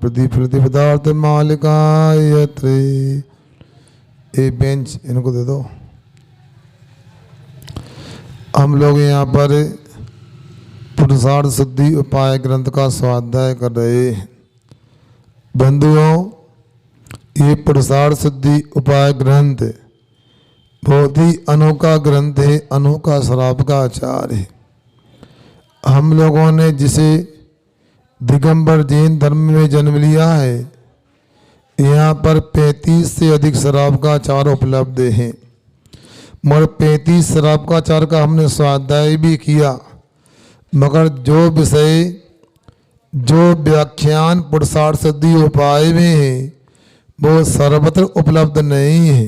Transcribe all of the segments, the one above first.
प्रतिफलित पदार्थ मालिकायत्रे। ये बेंच इनको दे दो। हम लोग यहाँ पर पुरुषार्थ शुद्धि उपाय ग्रंथ का स्वाध्याय कर रहे हैं। बंधुओं, ये पुरुषार्थ शुद्धि उपाय ग्रंथ बहुत ही अनोखा ग्रंथ है, अनोखा श्राप का आचार है। हम लोगों ने जिसे दिगंबर जैन धर्म में जन्म लिया है, यहाँ पर 35 से अधिक श्राप का आचार उपलब्ध हैं। मगर 35 श्राप का आचार का हमने स्वाध्याय भी किया, मगर जो विषय जो व्याख्यान पुरुषार्थ शुद्धि उपाय में है वो सर्वत्र उपलब्ध नहीं है।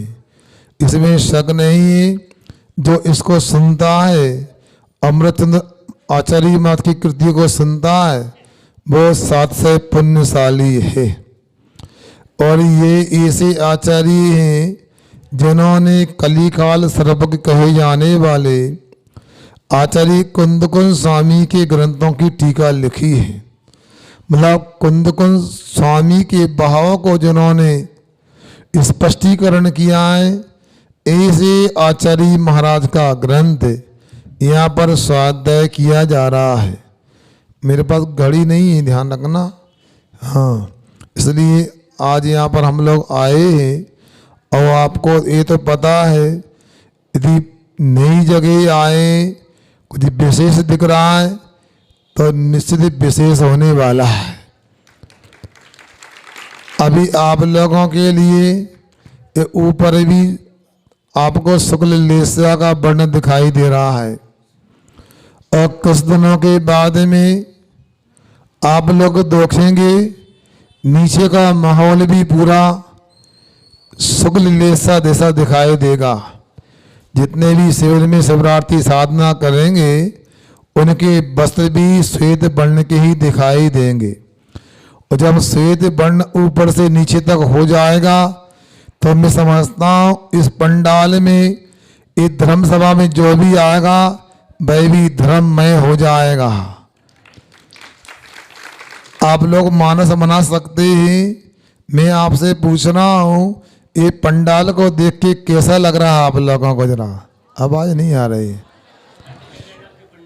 इसमें शक नहीं है। जो इसको सुनता है, अमृतचंद्र आचार्य मात की कृति को सुनता है, वो 700 पुण्यशाली है। और ये ऐसे आचार्य हैं जिन्होंने कलिकाल सर्वज्ञ कहे जाने वाले आचार्य कुंदकुंज स्वामी के ग्रंथों की टीका लिखी है। मतलब कुंदकुंज स्वामी के भाव को जिन्होंने स्पष्टीकरण किया है, ऐसे आचार्य महाराज का ग्रंथ यहाँ पर स्वाध्याय किया जा रहा है। मेरे पास घड़ी नहीं है, ध्यान रखना। हाँ, इसलिए आज यहाँ पर हम लोग आए हैं। और आपको ये तो पता है, यदि नई जगह आए, कुछ विशेष दिख रहा है तो निश्चित ही विशेष होने वाला है। अभी आप लोगों के लिए ऊपर भी आपको शुक्ल लेस्या का वर्णन दिखाई दे रहा है। और कुछ दिनों के बाद में आप लोग देखेंगे नीचे का माहौल भी पूरा शुक्ल लेसा जैसा दिखाई देगा। जितने भी शिविर में शिवरात्रि साधना करेंगे उनके वस्त्र भी श्वेत वर्ण के ही दिखाई देंगे। और जब श्वेत वर्ण ऊपर से नीचे तक हो जाएगा तो मैं समझता हूँ इस पंडाल में, इस धर्म सभा में जो भी आएगा वह भी धर्ममय हो जाएगा। आप लोग मानस बना सकते हैं। मैं आपसे पूछ रहा हूँ, ये पंडाल को देख के कैसा लग रहा है आप लोगों को? जरा आवाज नहीं आ रही।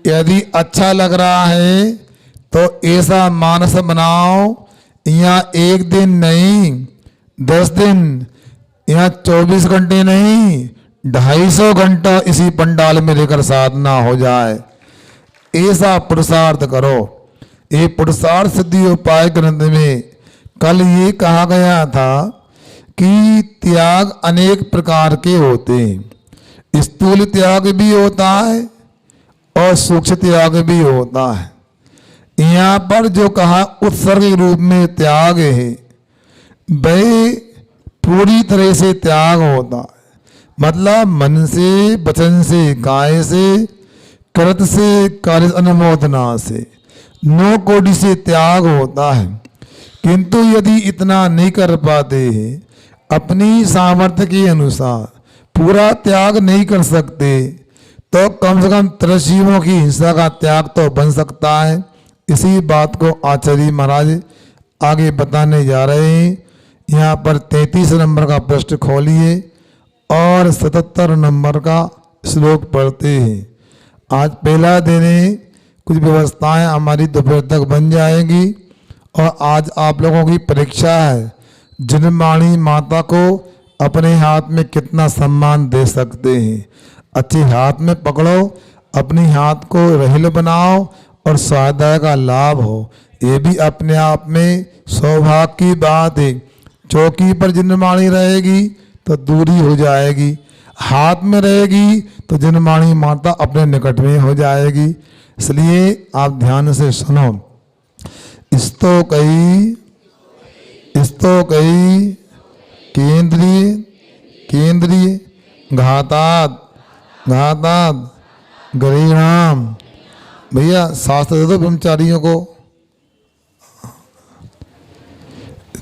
यदि अच्छा लग रहा है तो ऐसा मानस बनाओ, यहाँ एक दिन नहीं 10 दिन, यहाँ 24 घंटे नहीं 250 घंटा इसी पंडाल में रहकर साधना हो जाए। ऐसा पुरुषार्थ करो। ये पुरुषार्थ सिद्धि उपाय ग्रंथ में कल ये कहा गया था कि त्याग अनेक प्रकार के होते हैं। स्थूल त्याग भी होता है और सूक्ष्म त्याग भी होता है। यहाँ पर जो कहा उत्सर्ग के रूप में त्याग है, वह पूरी तरह से त्याग होता है। मतलब मन से, वचन से, काय से, कृत से, कार्य अनुमोदना से, 9 कोटि से त्याग होता है। किंतु यदि इतना नहीं कर पाते हैं, अपनी सामर्थ्य के अनुसार पूरा त्याग नहीं कर सकते, तो कम से कम 3 जीवों की हिंसा का त्याग तो बन सकता है। इसी बात को आचार्य महाराज आगे बताने जा रहे हैं। यहाँ पर 33 नंबर का पृष्ठ खोलिए और 77 नंबर का श्लोक पढ़ते हैं। आज पहला दिन है, कुछ व्यवस्थाएं हमारी दोपहर तक बन जाएंगी। और आज आप लोगों की परीक्षा है, जिनवाणी माता को अपने हाथ में कितना सम्मान दे सकते हैं। अच्छे हाथ में पकड़ो, अपनी हाथ को रहिल बनाओ और स्वाध्याय का लाभ हो। ये भी अपने आप में सौभाग्य की बात है। चौकी पर जिनवाणी रहेगी तो दूरी हो जाएगी, हाथ में रहेगी तो जिनवाणी माता अपने निकट में हो जाएगी। इसलिए आप ध्यान से सुनो। इस्तो कई केंद्रीय घातात गरीणाम। भैया शास्त्र दे दो ब्रह्मचारियों को,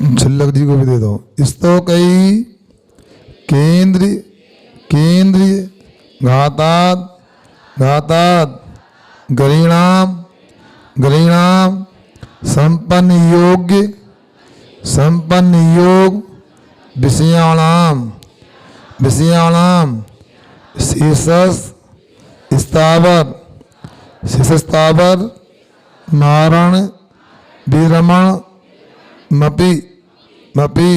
झल्लक जी को भी दे दो। इस्तो कई केंद्रीय घातात गरीणाम संपन्न योग्य संपन्न योग विषयाणाम शेषस स्थावर मारण विरमण मपि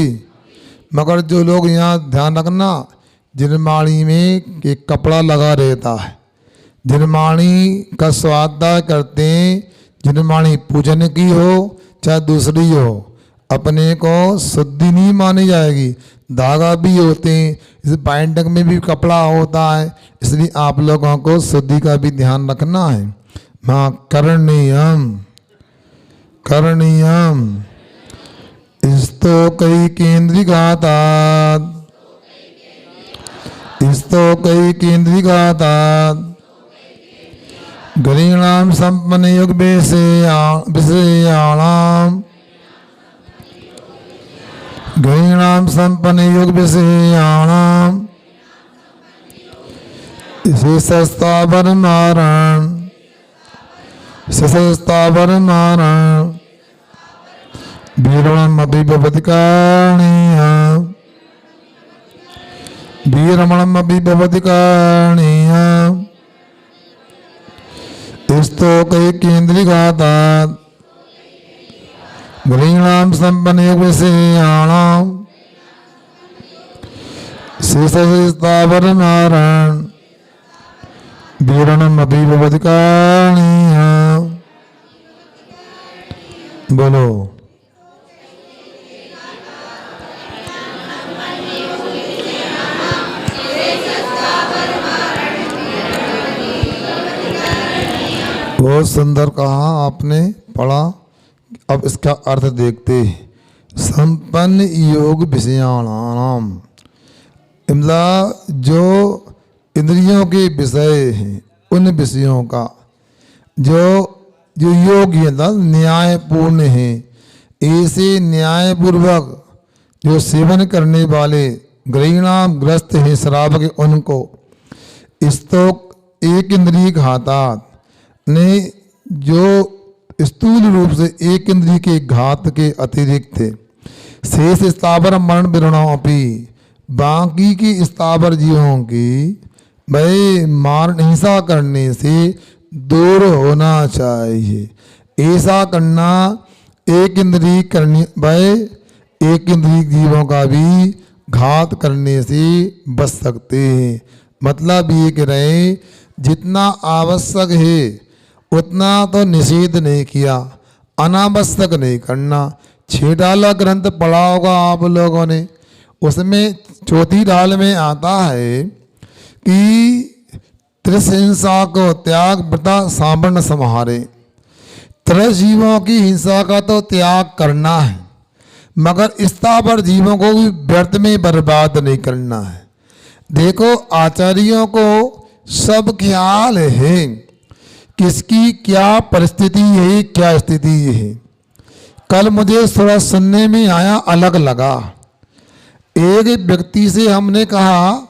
मगर जो लोग यहाँ ध्यान रखना, जिनमाणी में एक कपड़ा लगा रहता है, जिनमाणी का स्वाध्याय करते हैं, जिनमाणी पूजन की हो चाहे दूसरी हो, अपने को शुद्धि नहीं मानी जाएगी। धागा भी होते हैं, इस बाइंडक में भी कपड़ा होता है, इसलिए आप लोगों को शुद्धि का भी ध्यान रखना है। माँ करणीयम इस्तो कई केंद्रीघातात् गरीणाम संपन्न योग विषयाणाम शेषस्थावर मारण वीरमणमपि भवति कारणीयम् स्तोकै केंद्रीघातात् गरीणां संपन्न योग विषयाणां शेषस्थावर मारण वीरणमपि भवति कारणीयम्। बोलो बहुत सुंदर कहा आपने, पढ़ा। अब इसका अर्थ देखते। संपन्न योग विषयाणाम, जो इंद्रियों के विषय हैं, उन विषयों का जो योग्य है, न्यायपूर्ण है, ऐसे न्यायपूर्वक जो सेवन करने वाले गृहीणाम ग्रस्त हैं शराब के, उनको स्तो एक इंद्रिय घातात ने जो स्थूल रूप से एक इंद्रिय के घात के अतिरिक्त थे, शेष स्थावर मरण विरणोपी, बाकी की स्थावर जीवों की भाई हिंसा करने से दूर होना चाहिए। ऐसा करना एक इंद्रिय करनी भाई एक इंद्रिय जीवों का भी घात करने से बच सकते हैं। मतलब ये कह रहे जितना आवश्यक है उतना तो निषेध नहीं किया, अनावश्यक नहीं करना। छेडाला ग्रंथ पढ़ा होगा आप लोगों ने, उसमें चौथी डाल में आता है कि त्रिहिंसा को त्याग व्रता सांवर्ण समारे। त्रिजीवों की हिंसा का तो त्याग करना है, मगर स्थावर जीवों को भी व्यर्थ में बर्बाद नहीं करना है। देखो आचार्यों को सब ख्याल है किसकी क्या परिस्थिति है, क्या स्थिति है। कल मुझे थोड़ा सुनने में आया, अलग लगा। एक व्यक्ति से हमने कहा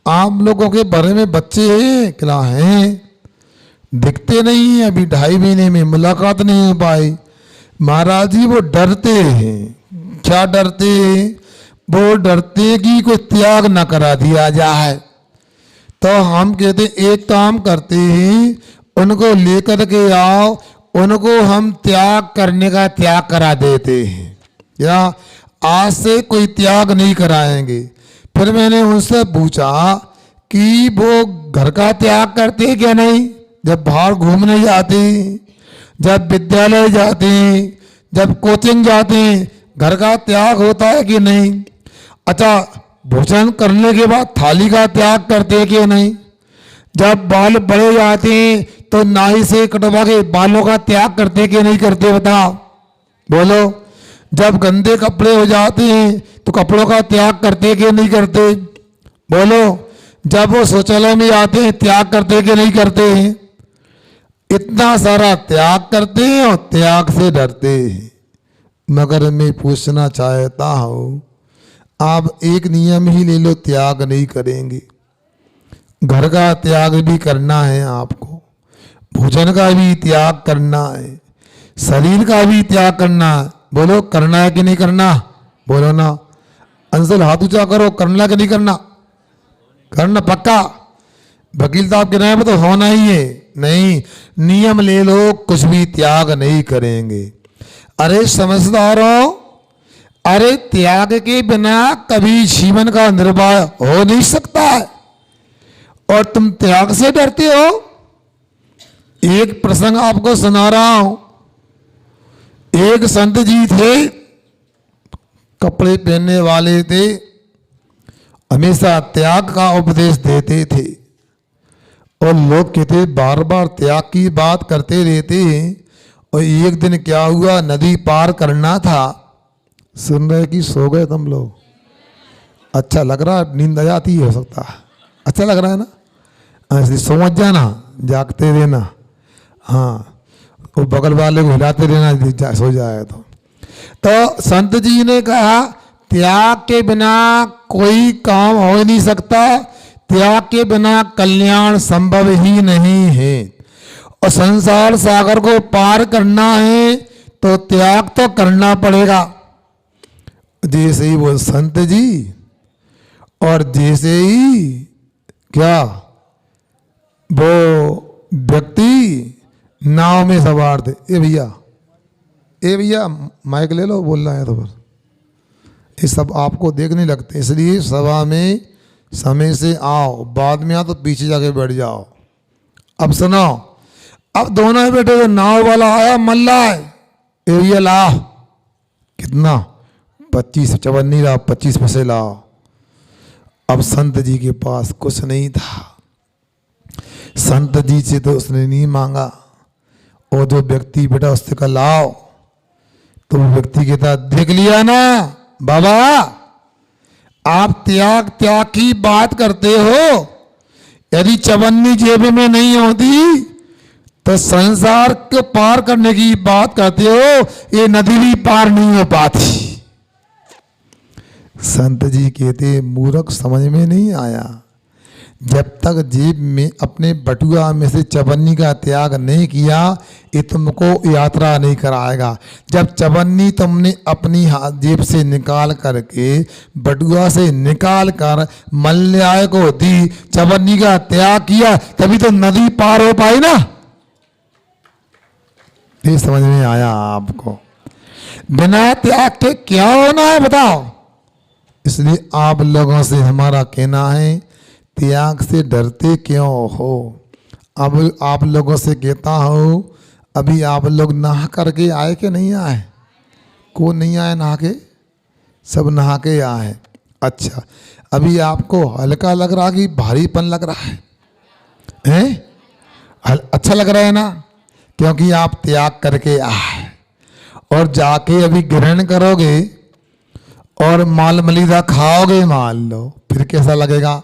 आप लोगों के बारे में बच्चे हैं क्या? हैं, दिखते नहीं हैं, अभी 2.5 महीने में मुलाकात नहीं हो पाई। महाराज जी वो डरते हैं। क्या डरते हैं? वो डरते कि कोई त्याग न करा दिया जाए। तो हम कहते एक काम करते हैं, उनको लेकर के आओ, उनको हम त्याग करने का त्याग करा देते हैं, या आज से कोई त्याग नहीं कराएंगे। फिर मैंने उनसे पूछा कि वो घर का त्याग करते क्या नहीं? जब बाहर घूमने जाते, जब विद्यालय जाते, जब कोचिंग जाते, घर का त्याग होता है कि नहीं? अच्छा, भोजन करने के बाद थाली का त्याग करते कि नहीं? जब बाल बड़े जाते हैं तो नाई से कटवा के बालों का त्याग करते कि नहीं करते? बताओ, बोलो। जब गंदे कपड़े हो जाते हैं तो कपड़ों का त्याग करते कि नहीं करते? बोलो। जब वो शौचालय में आते हैं त्याग करते कि नहीं करते हैं? इतना सारा त्याग करते हैं और त्याग से डरते हैं। मगर मैं पूछना चाहता हूं, आप एक नियम ही ले लो, त्याग नहीं करेंगे। घर का त्याग भी करना है आपको, भोजन का भी त्याग करना है, शरीर का भी त्याग करना है। बोलो करना है कि नहीं करना, बोलो ना। अंशुल हाथ ऊंचा करो, करना कि नहीं करना, करना पक्का। वकील साहब के नाम पे तो होना ही है। नहीं, नियम ले लो, कुछ भी त्याग नहीं करेंगे। अरे समझदारों, अरे त्याग के बिना कभी जीवन का निर्वाह हो नहीं सकता है, और तुम त्याग से डरते हो। एक प्रसंग आपको सुना रहा हूं। एक संत जी थे, कपड़े पहनने वाले थे, हमेशा त्याग का उपदेश देते थे, और लोग कहते बार बार त्याग की बात करते रहते हैं। और एक दिन क्या हुआ, नदी पार करना था। सुन रहे कि सो गए तुम लोग? अच्छा लग रहा है, नींद आ जाती हो सकता है, अच्छा लग रहा है ना, ऐसे सो मत जाना, जागते रहना। हाँ, वो बगल वाले को हिलाते रहना, सो जाए तो संत जी ने कहा त्याग के बिना कोई काम हो ही नहीं सकता, त्याग के बिना कल्याण संभव ही नहीं है, और संसार सागर को पार करना है तो त्याग तो करना पड़ेगा। जैसे ही वो संत जी और जैसे ही क्या वो व्यक्ति नाव में सवार थे, ए भैया माइक ले लो, बोल रहा है तो बस। ये सब आपको देखने लगते, इसलिए सभा में समय से आओ, बाद में आओ तो पीछे जाके बैठ जाओ। अब सुनो, अब दोनों ही बैठे, नाव वाला आया, मल्ला है, ए भैया लाओ, कितना 25 चवन्नी लाओ, 25 पैसे लाओ। अब संत जी के पास कुछ नहीं था, संत जी से तो उसने नहीं मांगा, और जो व्यक्ति बेटा उससे कहा लाओ, तो वो व्यक्ति कहता देख लिया ना बाबा, आप त्याग की बात करते हो, यदि चवन्नी जेब में नहीं होती तो संसार को पार करने की बात करते हो, ये नदी भी पार नहीं हो पाती। संत जी कहते मूर्ख, समझ में नहीं आया, जब तक जेब में अपने बटुआ में से चवन्नी का त्याग नहीं किया, ये तुमको यात्रा नहीं कराएगा। जब चवन्नी तुमने अपनी जेब से निकाल करके, बटुआ से निकाल कर मल्लाय को दी, चवन्नी का त्याग किया, तभी तो नदी पार हो पाई ना। ये समझ में आया आपको? बिना त्याग के क्या होना है बताओ? इसलिए आप लोगों से हमारा कहना है, त्याग से डरते क्यों हो? अब आप लोगों से कहता हूँ, अभी आप लोग नहा करके आए कि नहीं आए? कौन नहीं आए नहा के? सब नहा के आए। अच्छा, अभी आपको हल्का लग रहा कि भारीपन लग रहा है? अच्छा लग रहा है ना, क्योंकि आप त्याग करके आए, और जाके अभी ग्रहण करोगे और माल मलिदा खाओगे, मान लो, फिर कैसा लगेगा?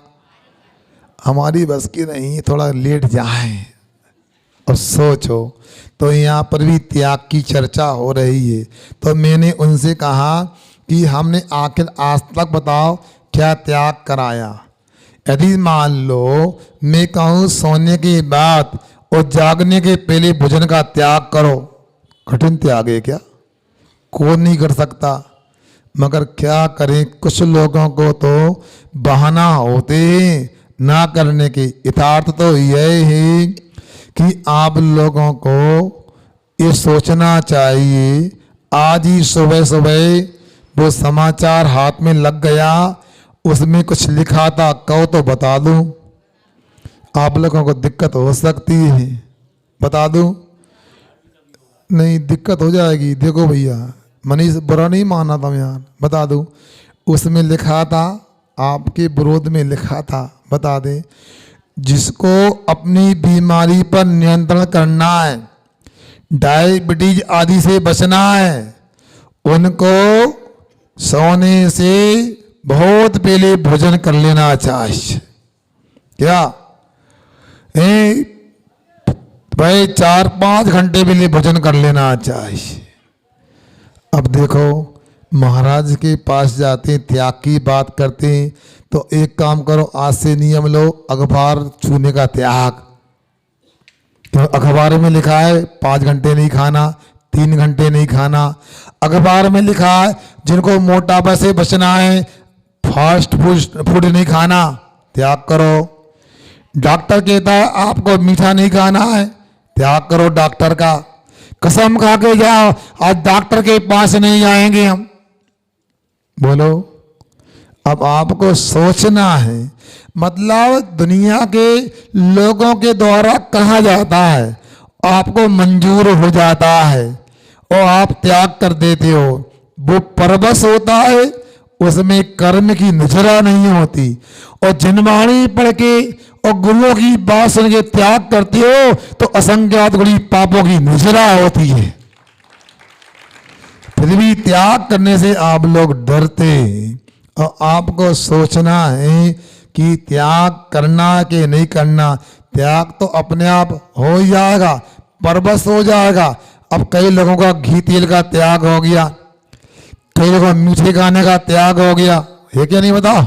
हमारी बस की नहीं, थोड़ा लेट जाए और सोचो। तो यहाँ पर भी त्याग की चर्चा हो रही है, तो मैंने उनसे कहा कि हमने आखिर आज तक बताओ क्या त्याग कराया। यदि मान लो मैं कहूँ सोने के बाद और जागने के पहले भोजन का त्याग करो, कठिन त्याग है क्या? कौन नहीं कर सकता, मगर क्या करें, कुछ लोगों को तो बहाना होते हैं ना करने के। यथार्थ तो यह है कि आप लोगों को ये सोचना चाहिए, आज ही सुबह सुबह वो समाचार हाथ में लग गया, उसमें कुछ लिखा था, कहो तो बता दूं, आप लोगों को दिक्कत हो सकती है, बता दूं? नहीं, दिक्कत हो जाएगी। देखो भैया, मनीष बुरा नहीं माना था यार, बता दूं, उसमें लिखा था, आपके विरोध में लिखा था, बता दें, जिसको अपनी बीमारी पर नियंत्रण करना है, डायबिटीज आदि से बचना है, उनको सोने से बहुत पहले भोजन कर लेना चाहिए। क्या भाई 4-5 घंटे पहले भोजन कर लेना चाहिए। अब देखो, महाराज के पास जाते हैं, त्याग की बात करते हैं, तो एक काम करो, आज से नियम लो, अखबार छूने का त्याग। तो अखबार में लिखा है 5 घंटे नहीं खाना, 3 घंटे नहीं खाना। अखबार में लिखा है जिनको मोटापा से बचना है फास्ट फूड नहीं खाना, त्याग करो। डॉक्टर कहता है आपको मीठा नहीं खाना है, त्याग करो डॉक्टर का। कसम खा के जाओ आज डॉक्टर के पास नहीं आएंगे हम। बोलो, अब आपको सोचना है। मतलब दुनिया के लोगों के द्वारा कहा जाता है, आपको मंजूर हो जाता है और आप त्याग कर देते हो। वो परवश होता है, उसमें कर्म की नजरा नहीं होती। और जनवाणी पढ़ के और गुरुओं की बात सुन के त्याग करते हो तो असंख्यात गुणी पापों की नजरा होती है। फिर भी त्याग करने से आप लोग डरते हैं। और आपको सोचना है कि त्याग करना कि नहीं करना। त्याग तो अपने आप हो जाएगा, परवश हो जाएगा। अब कई लोगों का घी तेल का त्याग हो गया, कई लोगों का मीठे खाने का त्याग हो गया है क्या नहीं बताओ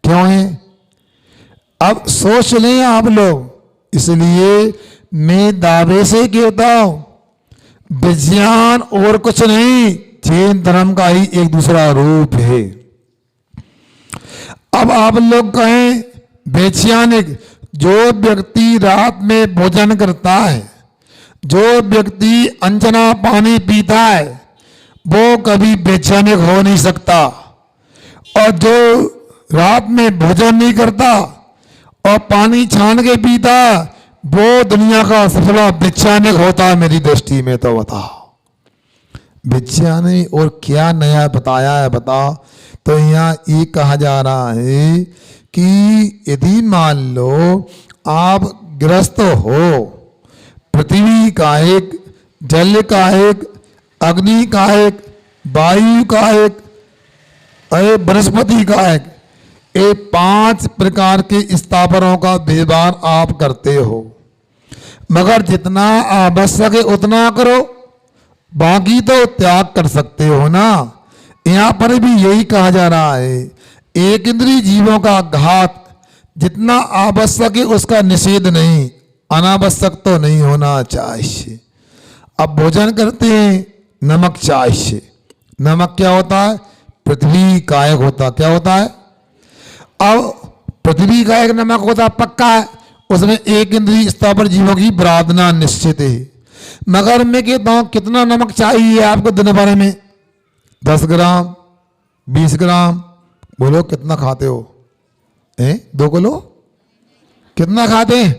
क्यों है? अब सोच लें आप लोग। इसलिए मैं दावे से कहता हूं विज्ञान और कुछ नहीं, जैन धर्म का ही एक दूसरा रूप है। अब आप लोग कहें वैज्ञानिक, जो व्यक्ति रात में भोजन करता है, जो व्यक्ति अंजना पानी पीता है, वो कभी वैज्ञानिक हो नहीं सकता। और जो रात में भोजन नहीं करता और पानी छान के पीता, वो दुनिया का सबसे बड़ा वैज्ञानिक होता है मेरी दृष्टि में। तो बताओ वैज्ञानिक और क्या नया बताया है बताओ। तो यहाँ ये कहा जा रहा है कि यदि मान लो आप ग्रस्त हो, पृथ्वी का एक, जल का एक, अग्नि का एक, वायु का एक, वनस्पति का एक, ये 5 प्रकार के स्थावरों का व्यवहार आप करते हो। मगर जितना आवश्यक है उतना करो, बाकी तो त्याग कर सकते हो ना। यहाँ पर भी यही कहा जा रहा है, एक इंद्रिय जीवों का घात, जितना आवश्यक है उसका निषेध नहीं, अनावश्यक तो नहीं होना चाहिए। अब भोजन करते हैं, नमक चाहिए। नमक क्या होता है? पृथ्वी कायक होता। क्या होता है? अब पृथ्वी का एक नमक होता पक्का है, उसमें एक इंद्रिय स्थावर जीवों की बरादना निश्चित है। मगर मैं कहता हूं कितना नमक चाहिए आपको दिन भर में? 10 ग्राम, 20 ग्राम। बोलो कितना खाते हो? 2 किलो? कितना खाते हैं?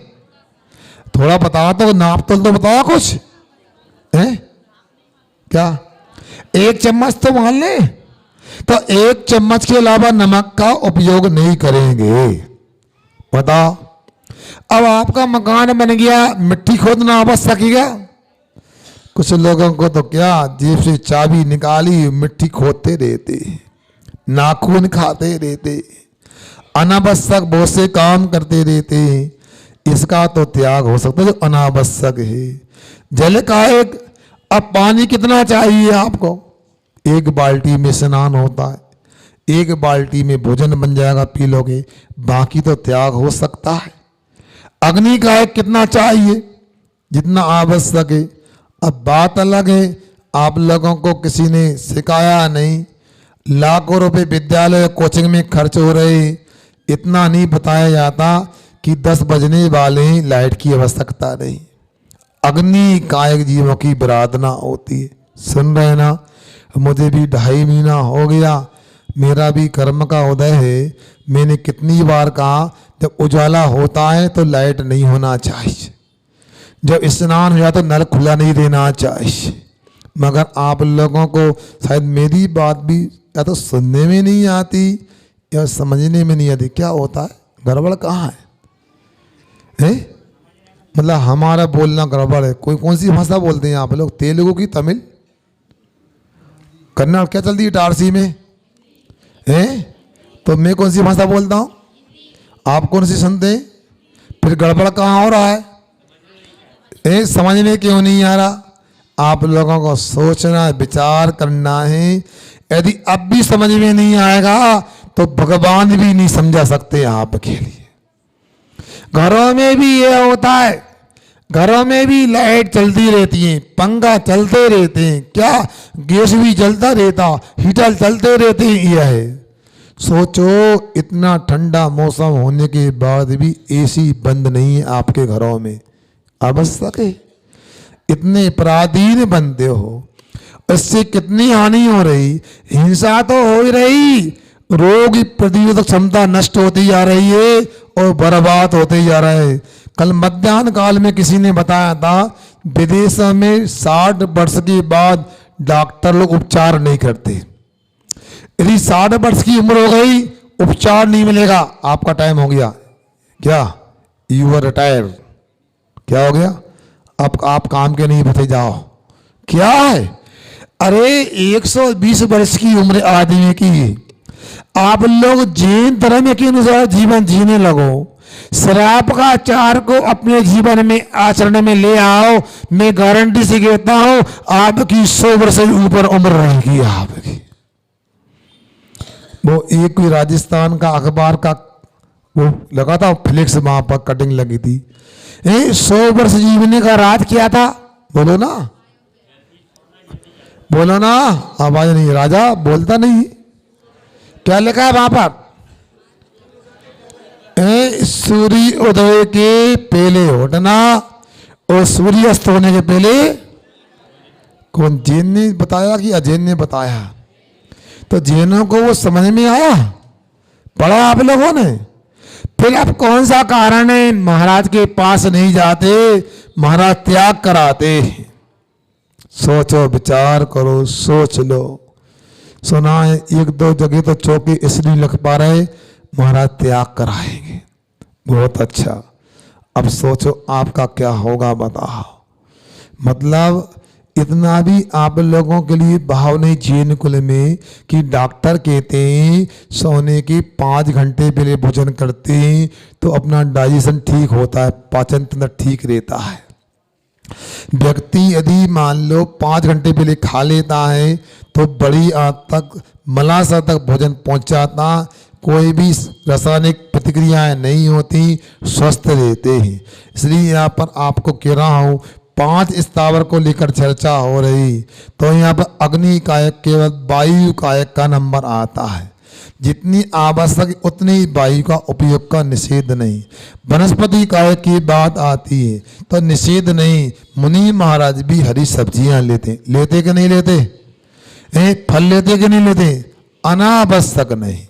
थोड़ा बताओ तो, नाप तो बताओ कुछ है क्या? 1 चम्मच तो मान ले। तो 1 चम्मच के अलावा नमक का उपयोग नहीं करेंगे। बताओ, अब आपका मकान बन गया, मिट्टी खोदना आवश्यक है क्या? कुछ लोगों को तो क्या जेब से चाबी निकाली मिट्टी खोदते रहते, नाखून खाते रहते, अनावश्यक बहुत से काम करते रहते। इसका तो त्याग हो सकता है जो अनावश्यक है। जल का एक, अब पानी कितना चाहिए आपको? 1 बाल्टी में स्नान होता है, 1 बाल्टी में भोजन बन जाएगा, पी लोगे, बाकी तो त्याग हो सकता है। अग्नि का एक कितना चाहिए? जितना आवश्यक है। अब बात अलग है, आप लोगों को किसी ने सिखाया नहीं, लाखों रुपए विद्यालय कोचिंग में खर्च हो रहे, इतना नहीं बताया जाता कि 10 बजने वाले ही लाइट की आवश्यकता नहीं। अग्नि कायक जीवों की बरादना होती है। सुन रहे ना? मुझे भी 2.5 महीना हो गया, मेरा भी कर्म का उदय है। मैंने कितनी बार कहा जब उजाला होता है तो लाइट नहीं होना चाहिए, जब स्नान हो जाए तो नल खुला नहीं देना चाहिए। मगर आप लोगों को शायद मेरी बात भी या तो सुनने में नहीं आती या समझने में नहीं आती। क्या होता है? गड़बड़ कहाँ है? मतलब हमारा बोलना गड़बड़ है। कोई कौन सी भाषा बोलते हैं आप लोग? तेलुगु की, तमिल, कन्नड़ क्या चलती है टारसी में? तो मैं कौन सी भाषा बोलता हूँ, आप कौन सी सुनते हैं? फिर गड़बड़ कहाँ हो रहा है? समझ में क्यों नहीं आ रहा? आप लोगों को सोचना, विचार करना है। यदि अब भी समझ में नहीं आएगा तो भगवान भी नहीं समझा सकते आपके लिए। घरों में भी ये होता है, घरों में भी लाइट चलती रहती है, पंखा चलते रहते हैं, क्या गैस भी चलता रहता, हीटर चलते रहते हैं। यह है, सोचो इतना ठंडा मौसम होने के बाद भी एसी बंद नहीं है आपके घरों में, आवश्यक है। इतने पराधीन बनते हो, इससे कितनी हानि हो रही, हिंसा तो हो ही रही, रोग प्रतिरोधक क्षमता नष्ट होती जा रही है और बर्बाद होते जा रहा है। कल मध्याह्न काल में किसी ने बताया था विदेशों में 60 वर्ष के बाद डॉक्टर लोग उपचार नहीं करते। यदि 60 वर्ष की उम्र हो गई उपचार नहीं मिलेगा, आपका टाइम हो गया, क्या यू आर रिटायर, क्या हो गया, अब आप काम के नहीं बचे जाओ। क्या है, अरे 120 वर्ष की उम्र आदमी की, आप लोग जैन धर्म के अनुसार जीवन जीने लगो, शराब का आचार को अपने जीवन में आचरण में ले आओ, मैं गारंटी से कहता हूं आपकी 100 वर्ष से ऊपर उम्र रहेगी आपकी। वो एक कोई राजस्थान का अखबार का वो लगा था फ्लेक्स, वहां पर कटिंग लगी थी, 100 वर्ष जीवने का राज क्या था, बोलो ना, बोलो ना, आवाज नहीं, राजा बोलता नहीं, क्या लिखा है वहां पर, सूर्य उदय के पहले उठना और सूर्य अस्त होने के पहले। कौन, जैन ने बताया कि अजैन ने बताया? तो जैनों को वो समझ में आया, पढ़ा आप लोगों ने? फिर अब कौन सा कारण है महाराज के पास नहीं जाते, महाराज त्याग कराते? सोचो, विचार करो, सोच लो। सुना है 1-2 जगह तो चौकी इसलिए लिख पा रहे, महाराज त्याग कराएंगे, बहुत अच्छा। अब सोचो आपका क्या होगा, बताओ। मतलब इतना भी आप लोगों के लिए भाव नहीं जैन कुल में कि डॉक्टर कहते हैं सोने के 5 घंटे पहले भोजन करते हैं तो अपना डाइजेशन ठीक होता है, पाचन तंत्र ठीक रहता है। व्यक्ति यदि मान लो 5 घंटे पहले खा लेता है तो बड़ी आंत तक, मलाशय तक भोजन पहुंच जाता, कोई भी रासायनिक प्रतिक्रियाएं नहीं होती, स्वस्थ रहते हैं। इसलिए यहाँ पर आपको कह रहा हूँ 5 स्थावर को लेकर चर्चा हो रही, तो यहाँ पर अग्नि कायक केवल वायु कायक का नंबर आता है। जितनी आवश्यक उतनी ही वायु का उपयोग का निषेध नहीं। वनस्पति कायक की बात आती है तो निषेध नहीं। मुनि महाराज भी हरी सब्जियां लेते, लेते कि नहीं लेते? फल लेते कि नहीं लेते? अनावश्यक नहीं,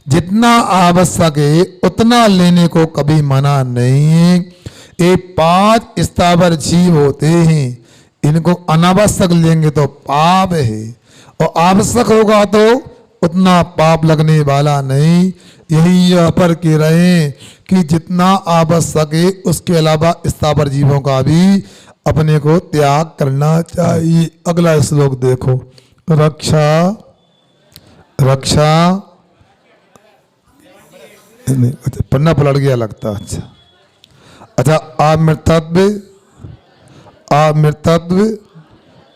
जितना आवश्यक है उतना लेने को कभी मना नहीं है। ये 5 स्थावर जीव होते हैं, इनको अनावश्यक लेंगे तो पाप है, और आवश्यक होगा तो उतना पाप लगने वाला नहीं। यही यहाँ पर कह रहे हैं कि जितना आवश्यक है उसके अलावा स्थावर जीवों का भी अपने को त्याग करना चाहिए। अगला श्लोक देखो, रक्षा रक्षा पन्ना पलट गया लगता। अच्छा, अमृतत्व अमृतत्व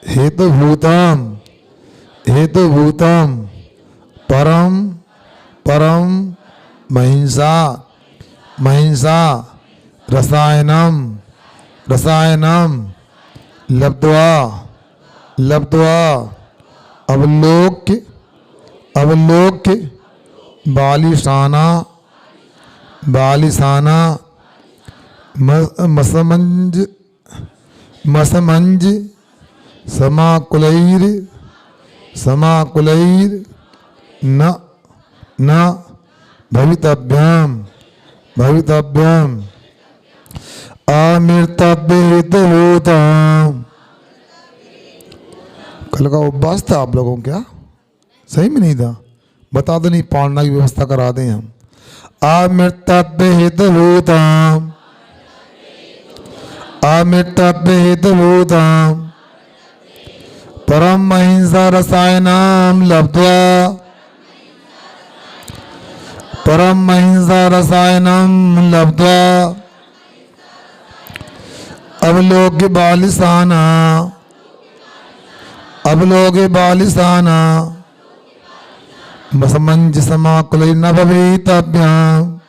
हेतु भूतम हेतु भूतम परम परम महिंसा महिंसा रसायनम रसायनम लब्ध्वा लब्ध्वा अवलोक्य अवलोक्य बालिशाना बालिशाना मसमंज मसमंज समाकुलैर समाकुलैर न न भवितव्यम भवितव्यम अमृतभूतम। कल का उपवास था आप लोगों, क्या सही में नहीं था? बता दो, नहीं पढ़ना की व्यवस्था करा दें हम। अमृतभूतम अमृतभूतम परम महिंसा रसायनम लब्ध्वा परम महिंसा रसायनम लब्ध्वा अवलोक्य बालिशाना अवलोक्य बालिशाना मसमंज समाकुल न भवितव्यम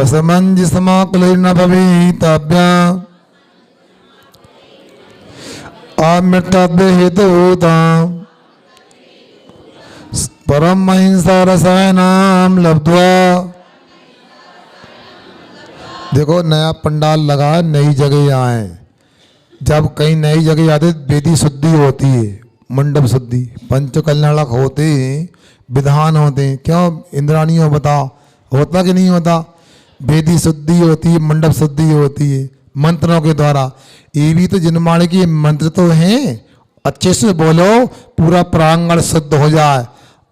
समंजसमाकुलेन भवितव्या अमृतत्व हेतुभूता परम अहिंसा रसायनाम लब्ध्वा। देखो नया पंडाल लगा, नई जगह आए, जब कहीं नई जगह जाते वेदी शुद्धि होती है, मंडप शुद्धि, पंच कल्याणक होते हैं, विधान होते हैं। क्यों इंद्राणियों बताओ, होता कि नहीं होता? वेदी शुद्धि होती है, मंडप शुद्धि होती है मंत्रों के द्वारा। ये भी तो जिनमाणी के मंत्र तो हैं, अच्छे से बोलो, पूरा प्रांगण शुद्ध हो जाए।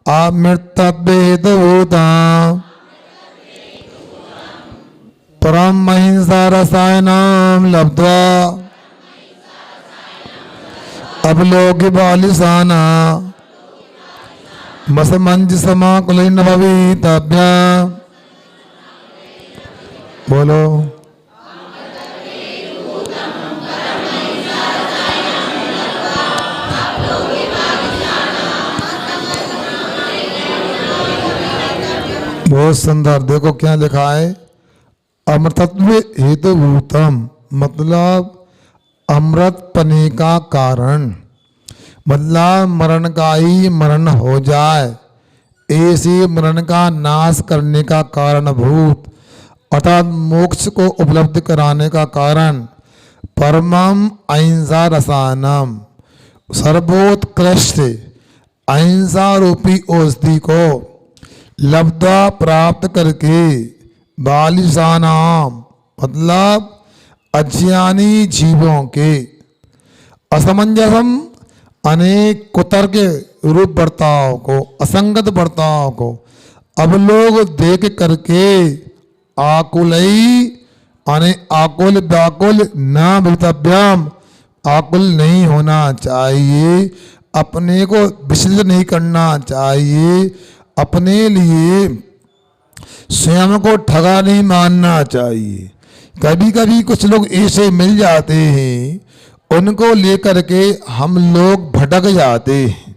अमृतत्वेदभूता परम अहिंसा रसायनाम लब्ध्वा अवलोक्य बालिशाना मसमंजसमाकुलेन भवितव्या। बोलो बहुत सुंदर। देखो क्या लिखा है, अमृतत्व हेतुभूतम, मतलब अमृत पने का कारण, मतलब मरण का ही मरण हो जाए, ऐसे मरण का नाश करने का कारण भूत, अर्थात मोक्ष को उपलब्ध कराने का कारण। परमम अहिंसा रसायनम, सर्वोत्कृष्ट अहिंसा रूपी औषधि को लब्धा प्राप्त करके, बालिशानाम मतलब अज्ञानी जीवों के, असमंजसम अनेक कुतर्क रूप बर्ताव को, असंगत बर्ताव को अब लोग देख करके आकुलई अने आकुल व्याकुल न भवितव्यम, आकुल नहीं होना चाहिए, अपने को विचलित नहीं करना चाहिए, अपने लिए स्वयं को ठगा नहीं मानना चाहिए। कभी कभी कुछ लोग ऐसे मिल जाते हैं, उनको लेकर के हम लोग भटक जाते हैं।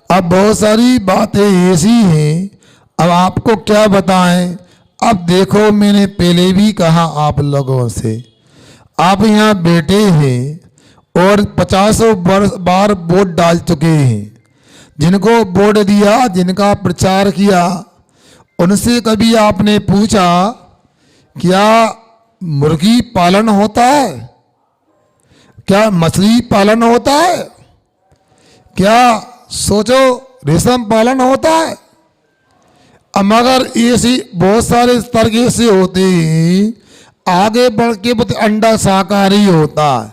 अब बहुत सारी बातें ऐसी हैं, अब आपको क्या बताएं। अब देखो मैंने पहले भी कहा आप लोगों से, आप यहाँ बैठे हैं और 50 बार वोट डाल चुके हैं, जिनको वोट दिया, जिनका प्रचार किया, उनसे कभी आपने पूछा क्या मुर्गी पालन होता है, क्या मछली पालन होता है, क्या सोचो रेशम पालन होता है? मगर ऐसी बहुत सारे तरीके से होते हैं, आगे बढ़ के अंडा शाकाहारी होता है।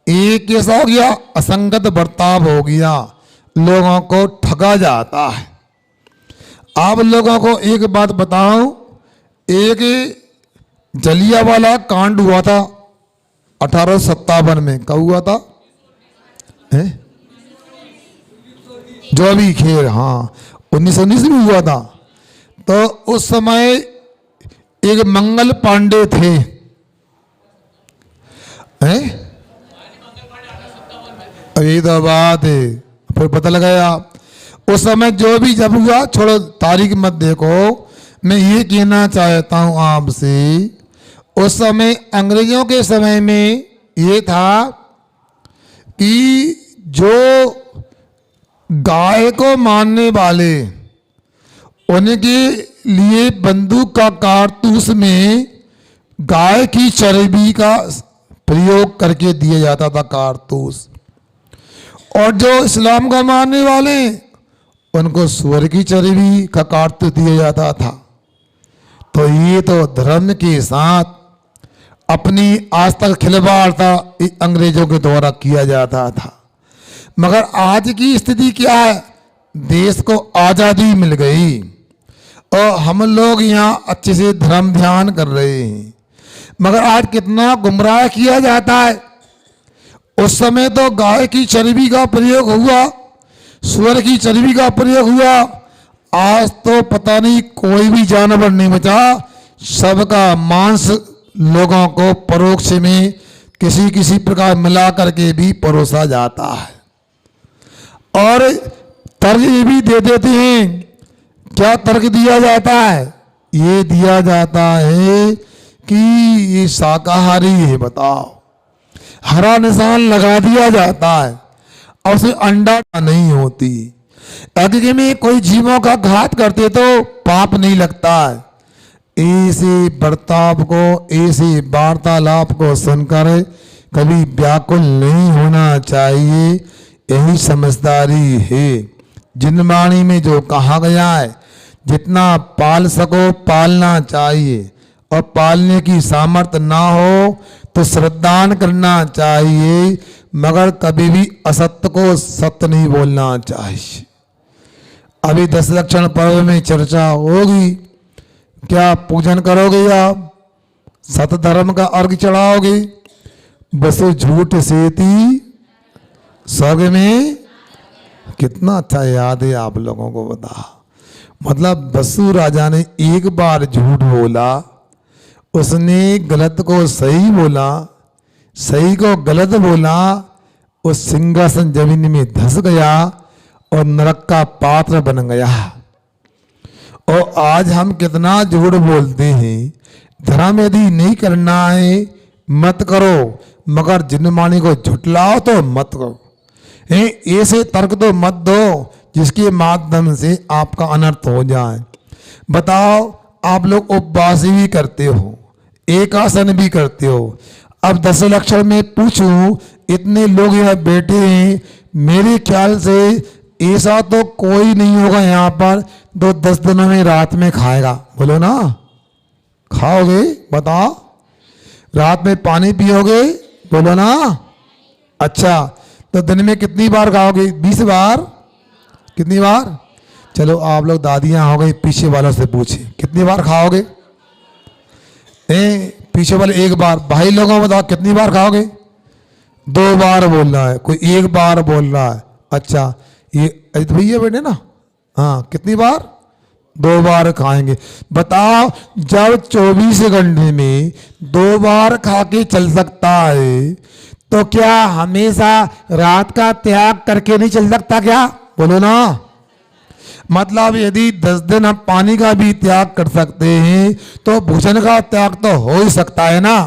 एक कैसा हो गया, असंगत बर्ताव हो गया, लोगों को ठगा जाता है। आप लोगों को एक बात बताऊं, एक जलियांवाला कांड हुआ था 1857 में। कब हुआ था? जो भी खेर, हाँ 1919 में हुआ था। तो उस समय एक मंगल पांडे थे, यही तो बात है, फिर पता लगाया उस समय जो भी जब हुआ, छोड़ो तारीख मत देखो। मैं ये कहना चाहता हूं आपसे, उस समय अंग्रेजों के समय में ये था कि जो गाय को मारने वाले, उनके लिए बंदूक का कारतूस में गाय की चर्बी का प्रयोग करके दिया जाता था कारतूस, और जो इस्लाम को मानने वाले, उनको सुअर की चर्बी का कारतूस दिया जाता था। तो ये तो धर्म के साथ अपनी आज तक खिलवाड़ था, अंग्रेजों के द्वारा किया जाता था। मगर आज की स्थिति क्या है, देश को आज़ादी मिल गई और हम लोग यहाँ अच्छे से धर्म ध्यान कर रहे हैं, मगर आज कितना गुमराह किया जाता है। उस समय तो गाय की चर्बी का प्रयोग हुआ, सुअर की चर्बी का प्रयोग हुआ, आज तो पता नहीं कोई भी जानवर नहीं बचा, सबका मांस लोगों को परोक्ष में किसी किसी प्रकार मिला करके भी परोसा जाता है। और तर्क ये भी दे देते हैं, क्या तर्क दिया जाता है, ये दिया जाता है कि ये शाकाहारी है, बताओ। हरा निशान लगा दिया जाता है और उसे अंडा नहीं होती। अग्नि में कोई जीवों का घात करते तो पाप नहीं लगता है। ऐसे बर्ताव को, ऐसे वार्तालाप को सुनकर कभी व्याकुल नहीं होना चाहिए। यही समझदारी है। जिनवाणी में जो कहा गया है, जितना पाल सको पालना चाहिए, और पालने की सामर्थ्य ना हो तो श्रद्धान करना चाहिए, मगर कभी भी असत्य को सत्य नहीं बोलना चाहिए। अभी 10 लक्षण पर्व में चर्चा होगी। क्या पूजन करोगे आप? सत धर्म का अर्घ चढ़ाओगे? बस झूठ सेती स्वर्ग में। कितना अच्छा याद है आप लोगों को, बता। मतलब बसु राजा ने एक बार झूठ बोला, उसने गलत को सही बोला, सही को गलत बोला, उस सिंहासन जमीन में धंस गया और नरक का पात्र बन गया। और आज हम कितना झूठ बोलते हैं। धर्म यदि नहीं करना है मत करो, मगर जिनवाणी को झुटलाओ तो मत करो। ऐसे तर्क तो मत दो जिसके माध्यम से आपका अनर्थ हो जाए। बताओ, आप लोग उपवास भी करते हो, एकासन भी करते हो। अब 10 लक्षण में पूछूं, इतने लोग यहाँ बैठे हैं, मेरे ख्याल से ऐसा तो कोई नहीं होगा यहाँ पर तो 10 दिनों में रात में खाएगा। बोलो ना, खाओगे? बताओ। रात में पानी पियोगे? बोलो ना। अच्छा, तो दिन में कितनी बार खाओगे? 20 बार? कितनी बार? चलो आप लोग दादियां हो गई, पीछे वालों से पूछे कितनी बार खाओगे? पीछे वाले 1 बार। भाई लोगों को बताओ कितनी बार खाओगे? 2 बार बोल रहा है, कोई 1 बार बोल रहा है। अच्छा, ये अजित भैया बेटे ना, हाँ, कितनी बार? 2 बार खाएंगे। बताओ, जब 24 घंटे में 2 बार खा के चल सकता है, तो क्या हमेशा रात का त्याग करके नहीं चल सकता क्या? बोलो ना। मतलब यदि 10 दिन हम पानी का भी त्याग कर सकते हैं, तो भोजन का त्याग तो हो ही सकता है ना।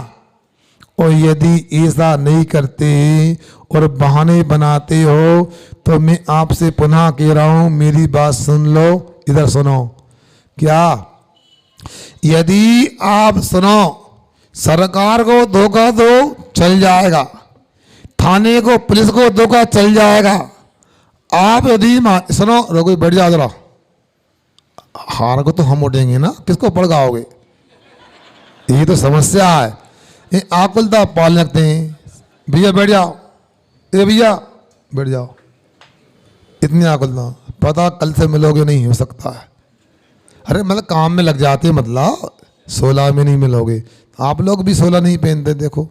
और यदि ऐसा नहीं करते और बहाने बनाते हो, तो मैं आपसे पुनः कह रहा हूं, मेरी बात सुन लो, इधर सुनो। क्या यदि आप सुनो, सरकार को धोखा दो चल जाएगा, थाने को, पुलिस को धोखा चल जाएगा। आप यदि सुनो, रोको, बैठ जाओ जरा। हार को तो हम उठेंगे ना, किसको पड़काओगे? ये तो समस्या है। ये आकुलता पाल रखते हैं। भैया बैठ जाओ, ए भैया बैठ जाओ। इतनी आकुलता, पता कल से मिलोगे नहीं, हो सकता है। अरे मतलब काम में लग जाते, मतलब 16 में नहीं मिलोगे। आप लोग भी 16 नहीं पहनते, देखो।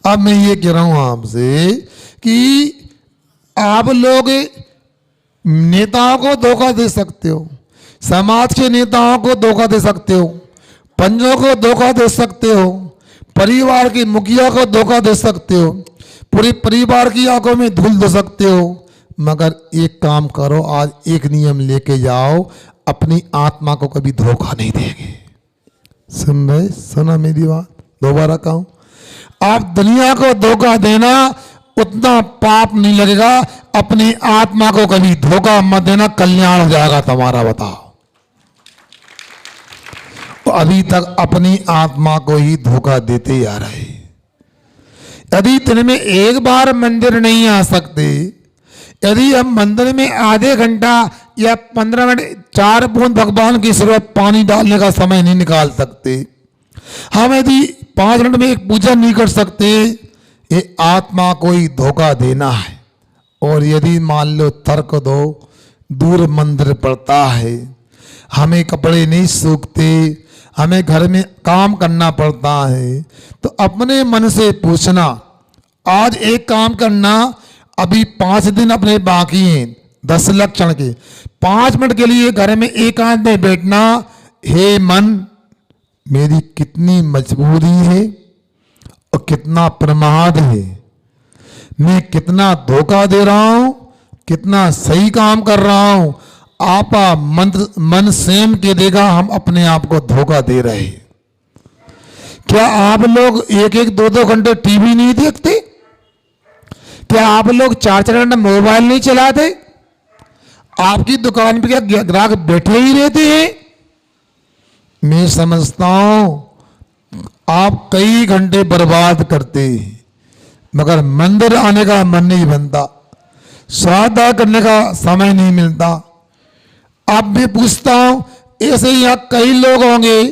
अब मैं ये कह रहा हूं आपसे कि आप लोग नेताओं को धोखा दे सकते हो, समाज के नेताओं को धोखा दे सकते हो, पंजों को धोखा दे सकते हो, परिवार की मुखिया को धोखा दे सकते हो, पूरे परिवार की आंखों में धूल दे सकते हो। मगर एक काम करो, आज एक नियम लेके जाओ, अपनी आत्मा को कभी धोखा नहीं देंगे। सुन रहे? सुना मेरी बात? दोबारा कहूं, आप दुनिया को धोखा देना उतना पाप नहीं लगेगा, अपनी आत्मा को कभी धोखा मत देना, कल्याण हो जाएगा तुम्हारा। बताओ, अभी तक अपनी आत्मा को ही धोखा देते आ रहे। यदि दिन में 1 बार मंदिर नहीं आ सकते, यदि हम मंदिर में आधे घंटा या 15 मिनट 4 बूंद भगवान की सिर्फ पानी डालने का समय नहीं निकाल सकते, हम यदि 5 मिनट में एक पूजन नहीं कर सकते, ये आत्मा को ही धोखा देना है। और यदि मान लो तर्क दो, दूर मंदिर पड़ता है, हमें कपड़े नहीं सूखते, हमें घर में काम करना पड़ता है, तो अपने मन से पूछना, आज एक काम करना, अभी 5 दिन अपने बाकी हैं 10 लक्षण के, 5 मिनट के लिए घर में एकांत में बैठना, हे मन, मेरी कितनी मजबूरी है और कितना प्रमाद है, मैं कितना धोखा दे रहा हूं, कितना सही काम कर रहा हूं। आपा मन स्वयं के देगा हम अपने आप को धोखा दे रहे हैं। क्या आप लोग एक एक दो दो घंटे टीवी नहीं देखते? क्या आप लोग चार चार घंटे मोबाइल नहीं चलाते? आपकी दुकान पे क्या ग्राहक बैठे ही रहते हैं? मैं समझता हूं आप कई घंटे बर्बाद करते हैं, मगर मंदिर आने का मन नहीं बनता, स्वादा करने का समय नहीं मिलता। अब मैं पूछता हूं, ऐसे यहाँ कई लोग होंगे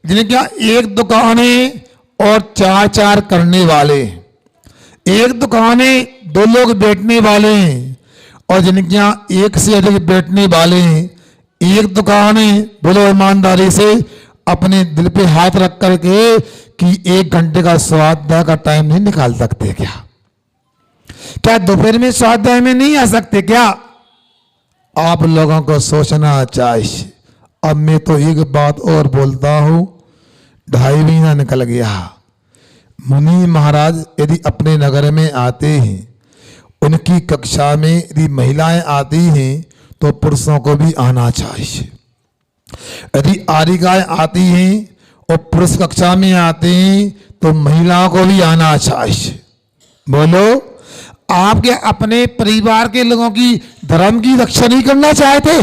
जिन्हें क्या एक दुकान है और चार चार करने वाले, एक दुकान है दो लोग बैठने वाले हैं, और जिनके यहाँ एक से अधिक बैठने वाले हैं। एक दुकान है, बोलो ईमानदारी से अपने दिल पे हाथ रख करके कि एक घंटे का स्वाध्याय का टाइम नहीं निकाल सकते क्या? क्या दोपहर में स्वाध्याय में नहीं आ सकते क्या? आप लोगों को सोचना चाहिए। अब मैं तो एक बात और बोलता हूं, 2.5 महीना निकल गया। मुनि महाराज यदि अपने नगर में आते हैं, उनकी कक्षा में यदि महिलाएं आती हैं तो पुरुषों को भी आना चाहिए। यदि आरिकाएं आती हैं और पुरुष कक्षा में आते हैं तो महिलाओं को भी आना चाहिए। बोलो, आप क्या अपने परिवार के लोगों की धर्म की रक्षा नहीं करना चाहते?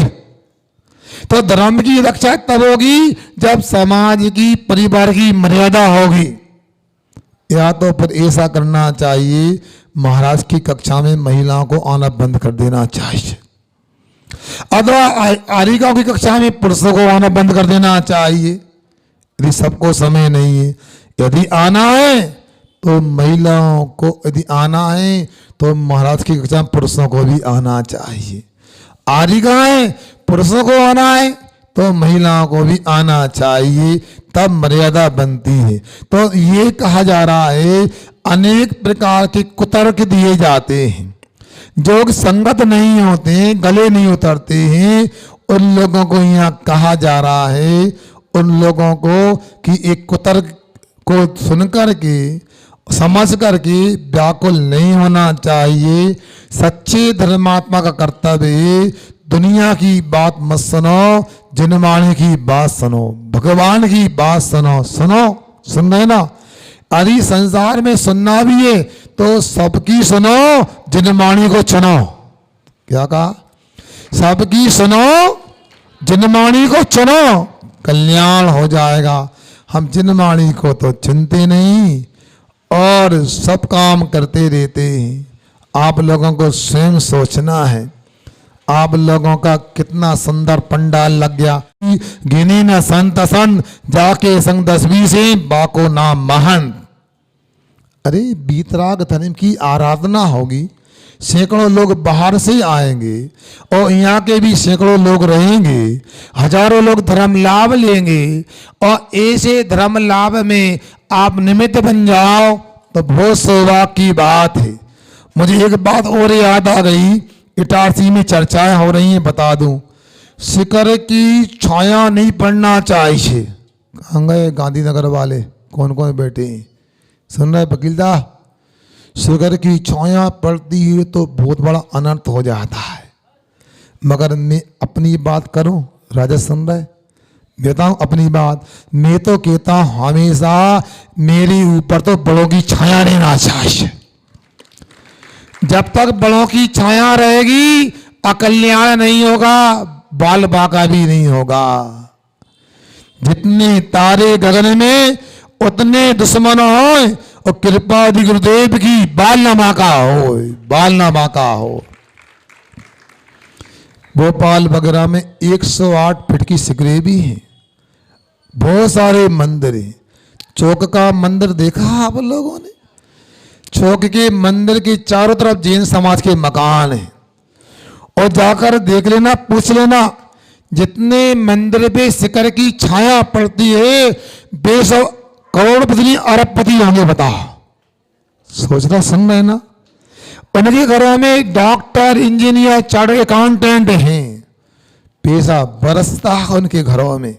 तो धर्म की रक्षा तब होगी जब समाज की परिवार की मर्यादा होगी। या तो फिर ऐसा करना चाहिए, महाराज की कक्षा में महिलाओं को आना बंद कर देना चाहिए, अथवा आरिकाओं की कक्षा में पुरुषों को आना बंद कर देना चाहिए। यदि सबको समय नहीं है, यदि आना है तो महिलाओं को, यदि आना है तो महाराज की कक्षा में पुरुषों को भी आना चाहिए। आरिकाएं पुरुषों को आना है तो महिलाओं को भी आना चाहिए, तब मर्यादा बनती है। तो ये कहा जा रहा है अनेक प्रकार के कुतर्क दिए जाते हैं, जो संगत नहीं होते, गले नहीं उतरते हैं, उन लोगों को यहाँ कहा जा रहा है, उन लोगों को कि एक कुतर्क को सुनकर के समझ करके व्याकुल नहीं होना चाहिए। सच्चे धर्मात्मा का कर्तव्य है, दुनिया की बात मत सुनो, जिनवाणी की बात सुनो, भगवान की बात सुनो। सुन रहे ना? यदि संसार में सुनना भी है तो सबकी सुनो, जिनवाणी को चुनो। क्या कहा? सबकी सुनो, जिनवाणी को चुनो, कल्याण हो जाएगा। हम जिनवाणी को तो चुनते नहीं और सब काम करते रहते हैं। आप लोगों को स्वयं सोचना है, आप लोगों का कितना सुंदर पंडाल लग गया। गिनी न संत संत जाके संग 10 से बाको नाम महंत। अरे बीतराग धर्म की आराधना होगी, सैकड़ों लोग बाहर से आएंगे और यहाँ के भी सैकड़ों लोग रहेंगे, हजारों लोग धर्म लाभ लेंगे, और ऐसे धर्म लाभ में आप निमित्त बन जाओ तो बहुत सौभाग्य की बात है। मुझे एक बात और याद आ गई, इटारसी में चर्चाएं हो रही हैं, बता दूं, शिखर की छाया नहीं पड़ना चाहिए। कहाँ गए गांधीनगर वाले? कौन कौन बैठे हैं? सुन रहे वकीलदा? शिखर की छाया पड़ती है तो बहुत बड़ा अनर्थ हो जाता है। मगर मैं अपनी बात करूं, राजा सुन रहे? बताऊं अपनी बात, मैं तो कहता हूं हमेशा मेरे ऊपर तो बड़ों की छाया रहना चाहिए। जब तक बड़ों की छाया रहेगी अकल्याण नहीं होगा, बाल बाका भी नहीं होगा। जितने तारे गगन में उतने दुश्मन हो, और कृपा दि गुरुदेव की बाल न बाका हो, बाल न बाका हो। भोपाल वगैरह में 108 फीट की शिखरें भी हैं, बहुत सारे मंदिर हैं। चौक का मंदिर देखा आप लोगों ने? चौक के मंदिर के चारों तरफ जैन समाज के मकान हैं, और जाकर देख लेना, पूछ लेना, जितने मंदिर पे शिखर की छाया पड़ती है, 200 करोड़पति अरबपति होंगे, बताओ। सोचना, सुन रहे ना? उनके घरों में डॉक्टर, इंजीनियर, चार्टर्ड अकाउंटेंट हैं, पैसा बरसता है उनके घरों में।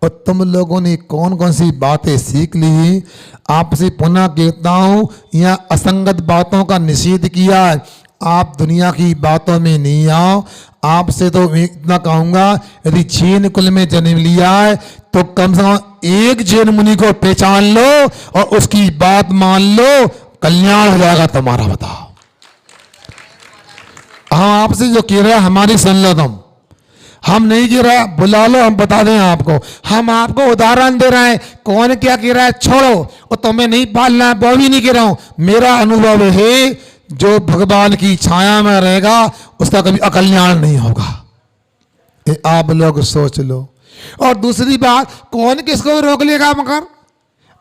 और तुम लोगों ने कौन कौन सी बातें सीख ली? आपसे पुनः कहता हूं, यहाँ असंगत बातों का निषेध किया है। आप दुनिया की बातों में नहीं आओ। आपसे तो इतना कहूंगा, यदि जैन कुल में जन्म लिया है तो कम से कम एक जैन मुनि को पहचान लो और उसकी बात मान लो, कल्याण हो जाएगा तुम्हारा। बताओ, हम आपसे जो कह रहे हैं हमारी सुन लो तुम, हम नहीं कह रहा, बुला लो, हम बता दें आपको। हम आपको उदाहरण दे रहे हैं, कौन क्या कह रहा है छोड़ो, और तुम्हें नहीं पालना है वो भी नहीं कह रहा हूं। मेरा अनुभव है, जो भगवान की छाया में रहेगा उसका कभी अकल्याण नहीं होगा। ये आप लोग सोच लो। और दूसरी बात, कौन किसको रोक लेगा मगर?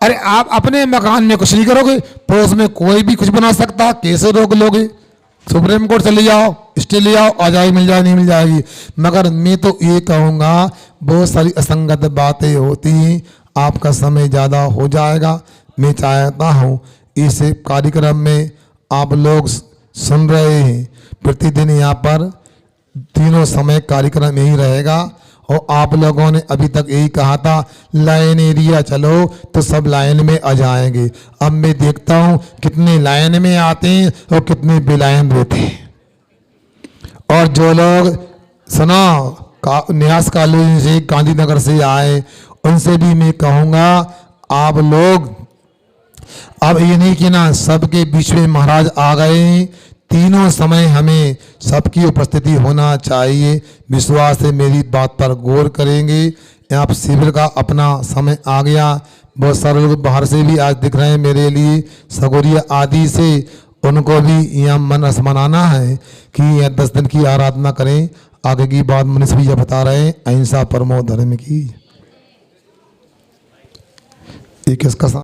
अरे आप अपने मकान में कुछ नहीं करोगे, पड़ोस में कोई भी कुछ बना सकता, कैसे रोक लोगे? सुप्रीम कोर्ट चले जाओ, स्टे ले आओ, आ जाएगी, मिल जाए, नहीं मिल जाएगी। मगर मैं तो ये कहूँगा, बहुत सारी असंगत बातें होती हैं, आपका समय ज़्यादा हो जाएगा। मैं चाहता हूँ इस कार्यक्रम में आप लोग सुन रहे हैं, प्रतिदिन यहाँ पर तीनों समय कार्यक्रम यही रहेगा। और आप लोगों ने अभी तक यही कहा था लाइन एरिया चलो तो सब लाइन में आ जाएंगे। अब मैं देखता हूँ कितने लाइन में आते हैं और कितने बेलाइन रहते हैं। और जो लोग सुना न्यास कॉलोनी से, गांधीनगर से आए, उनसे भी मैं कहूँगा, आप लोग अब ये नहीं कि ना सबके बीच में महाराज आ गए, तीनों समय हमें सबकी उपस्थिति होना चाहिए। विश्वास से मेरी बात पर गौर करेंगे। यहाँ पर शिविर का अपना समय आ गया। बहुत सारे लोग बाहर से भी आज दिख रहे हैं मेरे लिए, सगोरिया आदि से, उनको भी यहाँ मन मनाना है कि यह 10 दिन की आराधना करें। आगे की बात मनुष्य भी यह बता रहे हैं, अहिंसा परमो धर्म की। ये किसका